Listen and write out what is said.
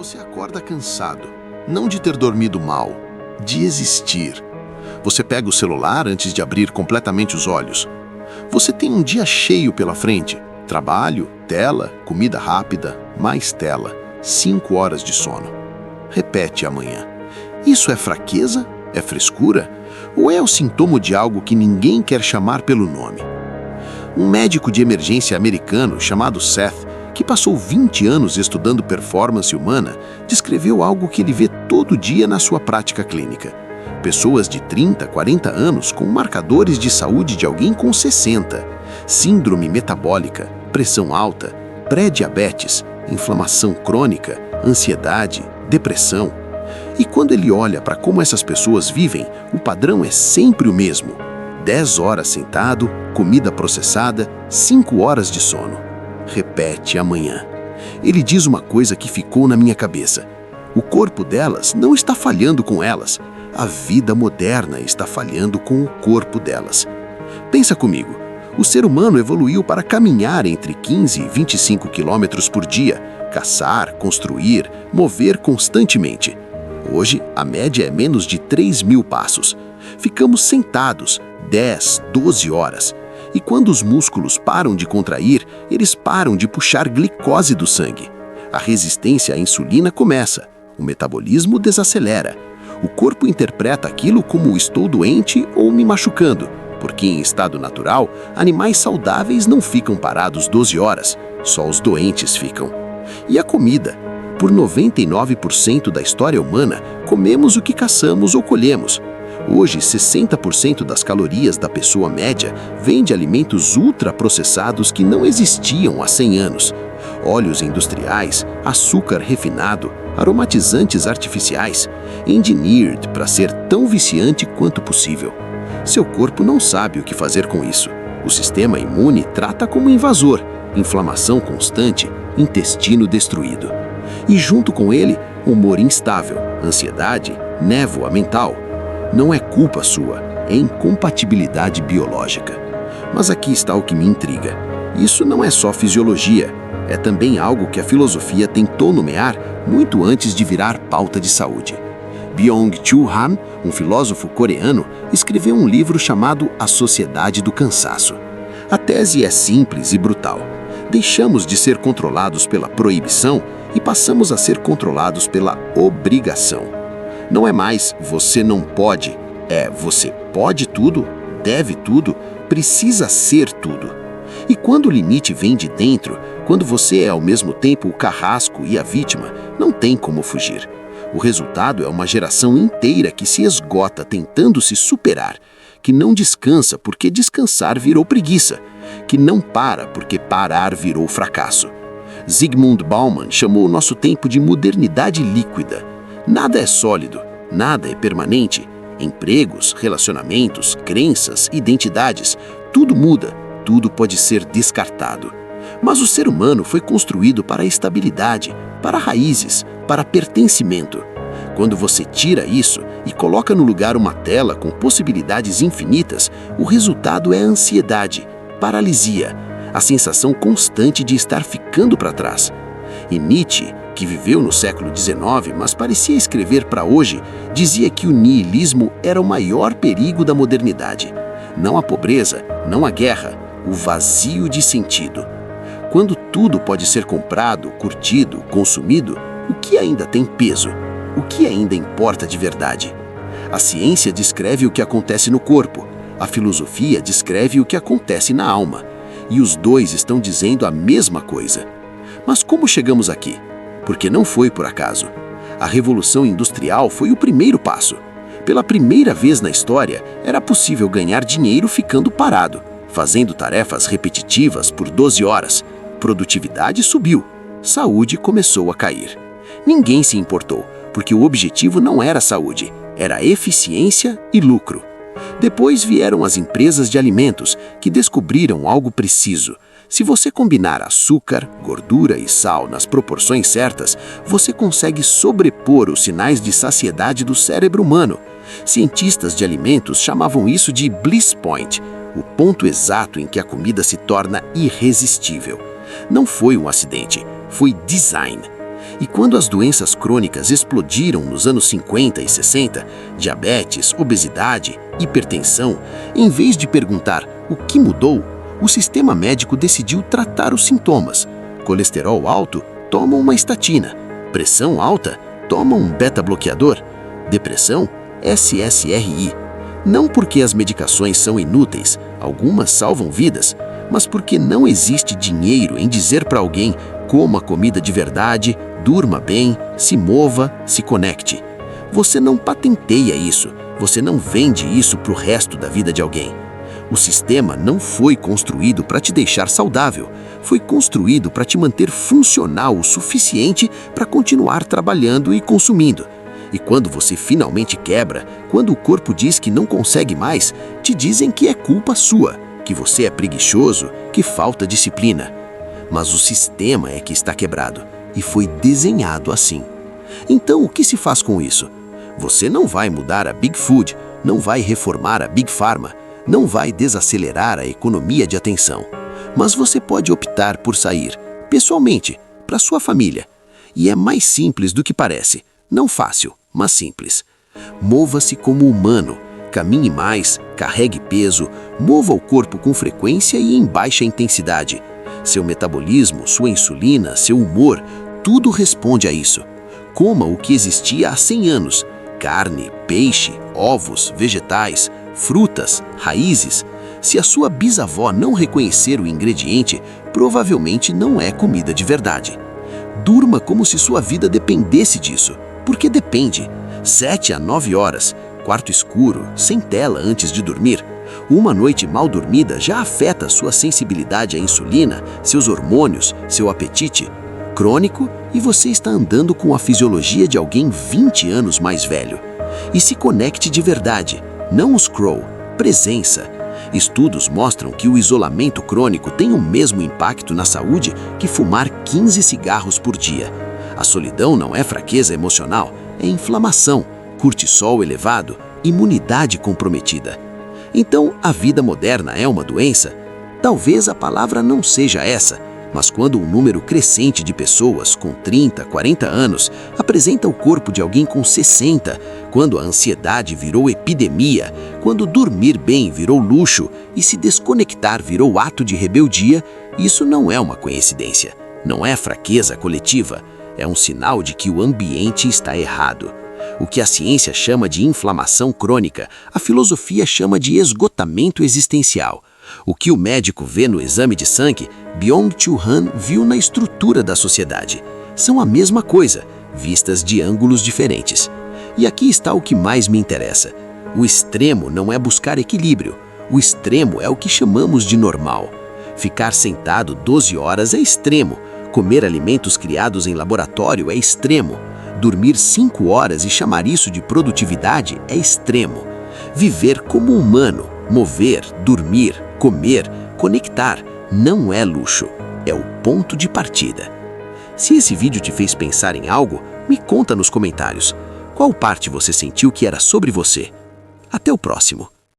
Você acorda cansado, não de ter dormido mal, de existir. Você pega o celular antes de abrir completamente os olhos. Você tem um dia cheio pela frente. Trabalho, tela, comida rápida, mais tela, 5 horas de sono. Repete amanhã. Isso é fraqueza? É frescura? Ou é o sintoma de algo que ninguém quer chamar pelo nome? Um médico de emergência americano chamado Seth, que passou 20 anos estudando performance humana, descreveu algo que ele vê todo dia na sua prática clínica. Pessoas de 30, 40 anos com marcadores de saúde de alguém com 60, síndrome metabólica, pressão alta, pré-diabetes, inflamação crônica, ansiedade, depressão. E quando ele olha para como essas pessoas vivem, o padrão é sempre o mesmo: 10 horas sentado, comida processada, 5 horas de sono. Repete amanhã. Ele diz uma coisa que ficou na minha cabeça: o corpo delas não está falhando com elas, a vida moderna está falhando com o corpo delas. Pensa comigo, o ser humano evoluiu para caminhar entre 15 e 25 quilômetros por dia, caçar, construir, mover constantemente. Hoje, a média é menos de 3.000 passos. Ficamos sentados 10, 12 horas. E quando os músculos param de contrair, eles param de puxar glicose do sangue. A resistência à insulina começa, o metabolismo desacelera. O corpo interpreta aquilo como estou doente ou me machucando, porque em estado natural, animais saudáveis não ficam parados 12 horas, só os doentes ficam. E a comida? Por 99% da história humana, comemos o que caçamos ou colhemos. Hoje, 60% das calorias da pessoa média vêm de alimentos ultraprocessados que não existiam há 100 anos. Óleos industriais, açúcar refinado, aromatizantes artificiais, engineered para ser tão viciante quanto possível. Seu corpo não sabe o que fazer com isso. O sistema imune trata como invasor, inflamação constante, intestino destruído. E junto com ele, humor instável, ansiedade, névoa mental. Não é culpa sua, é incompatibilidade biológica. Mas aqui está o que me intriga. Isso não é só fisiologia, é também algo que a filosofia tentou nomear muito antes de virar pauta de saúde. Byung-Chul Han, um filósofo coreano, escreveu um livro chamado A Sociedade do Cansaço. A tese é simples e brutal. Deixamos de ser controlados pela proibição e passamos a ser controlados pela obrigação. Não é mais você não pode, é você pode tudo, deve tudo, precisa ser tudo. E quando o limite vem de dentro, quando você é ao mesmo tempo o carrasco e a vítima, não tem como fugir. O resultado é uma geração inteira que se esgota tentando se superar, que não descansa porque descansar virou preguiça, que não para porque parar virou fracasso. Zygmunt Bauman chamou o nosso tempo de modernidade líquida. Nada é sólido, nada é permanente. Empregos, relacionamentos, crenças, identidades, tudo muda, tudo pode ser descartado. Mas o ser humano foi construído para a estabilidade, para raízes, para pertencimento. Quando você tira isso e coloca no lugar uma tela com possibilidades infinitas, o resultado é a ansiedade, paralisia, a sensação constante de estar ficando para trás. E Nietzsche, que viveu no século XIX, mas parecia escrever para hoje, dizia que o niilismo era o maior perigo da modernidade. Não a pobreza, não a guerra, o vazio de sentido. Quando tudo pode ser comprado, curtido, consumido, o que ainda tem peso? O que ainda importa de verdade? A ciência descreve o que acontece no corpo, a filosofia descreve o que acontece na alma, e os dois estão dizendo a mesma coisa. Mas como chegamos aqui? Porque não foi por acaso. A Revolução Industrial foi o primeiro passo. Pela primeira vez na história, era possível ganhar dinheiro ficando parado, fazendo tarefas repetitivas por 12 horas. Produtividade subiu, saúde começou a cair. Ninguém se importou, porque o objetivo não era saúde, era eficiência e lucro. Depois vieram as empresas de alimentos, que descobriram algo preciso. Se você combinar açúcar, gordura e sal nas proporções certas, você consegue sobrepor os sinais de saciedade do cérebro humano. Cientistas de alimentos chamavam isso de bliss point, o ponto exato em que a comida se torna irresistível. Não foi um acidente, foi design. E quando as doenças crônicas explodiram nos anos 50 e 60, diabetes, obesidade, hipertensão, em vez de perguntar o que mudou, o sistema médico decidiu tratar os sintomas. Colesterol alto? Toma uma estatina. Pressão alta? Toma um beta-bloqueador. Depressão? SSRI. Não porque as medicações são inúteis, algumas salvam vidas, mas porque não existe dinheiro em dizer para alguém: coma comida de verdade, durma bem, se mova, se conecte. Você não patenteia isso, você não vende isso para o resto da vida de alguém. O sistema não foi construído para te deixar saudável, foi construído para te manter funcional o suficiente para continuar trabalhando e consumindo. E quando você finalmente quebra, quando o corpo diz que não consegue mais, te dizem que é culpa sua, que você é preguiçoso, que falta disciplina. Mas o sistema é que está quebrado e foi desenhado assim. Então, o que se faz com isso? Você não vai mudar a Big Food, não vai reformar a Big Pharma, não vai desacelerar a economia de atenção. Mas você pode optar por sair, pessoalmente, para sua família. E é mais simples do que parece. Não fácil, mas simples. Mova-se como humano. Caminhe mais, carregue peso, mova o corpo com frequência e em baixa intensidade. Seu metabolismo, sua insulina, seu humor, tudo responde a isso. Coma o que existia há 100 anos. Carne, peixe, ovos, vegetais, frutas, raízes. Se a sua bisavó não reconhecer o ingrediente, provavelmente não é comida de verdade. Durma como se sua vida dependesse disso, porque depende. 7 a 9 horas, quarto escuro, sem tela antes de dormir. Uma noite mal dormida já afeta sua sensibilidade à insulina, seus hormônios, seu apetite. Crônico, e você está andando com a fisiologia de alguém 20 anos mais velho. E se conecte de verdade, não o scroll, presença. Estudos mostram que o isolamento crônico tem o mesmo impacto na saúde que fumar 15 cigarros por dia. A solidão não é fraqueza emocional, é inflamação, cortisol elevado, imunidade comprometida. Então, a vida moderna é uma doença? Talvez a palavra não seja essa, mas quando um número crescente de pessoas com 30, 40 anos apresenta o corpo de alguém com 60, quando a ansiedade virou epidemia, quando dormir bem virou luxo e se desconectar virou ato de rebeldia, isso não é uma coincidência, não é fraqueza coletiva, é um sinal de que o ambiente está errado. O que a ciência chama de inflamação crônica, a filosofia chama de esgotamento existencial. O que o médico vê no exame de sangue, Byung-Chul Han viu na estrutura da sociedade. São a mesma coisa, vistas de ângulos diferentes. E aqui está o que mais me interessa. O extremo não é buscar equilíbrio. O extremo é o que chamamos de normal. Ficar sentado 12 horas é extremo. Comer alimentos criados em laboratório é extremo. Dormir 5 horas e chamar isso de produtividade é extremo. Viver como humano, mover, dormir, comer, conectar, não é luxo, é o ponto de partida. Se esse vídeo te fez pensar em algo, me conta nos comentários. Qual parte você sentiu que era sobre você? Até o próximo!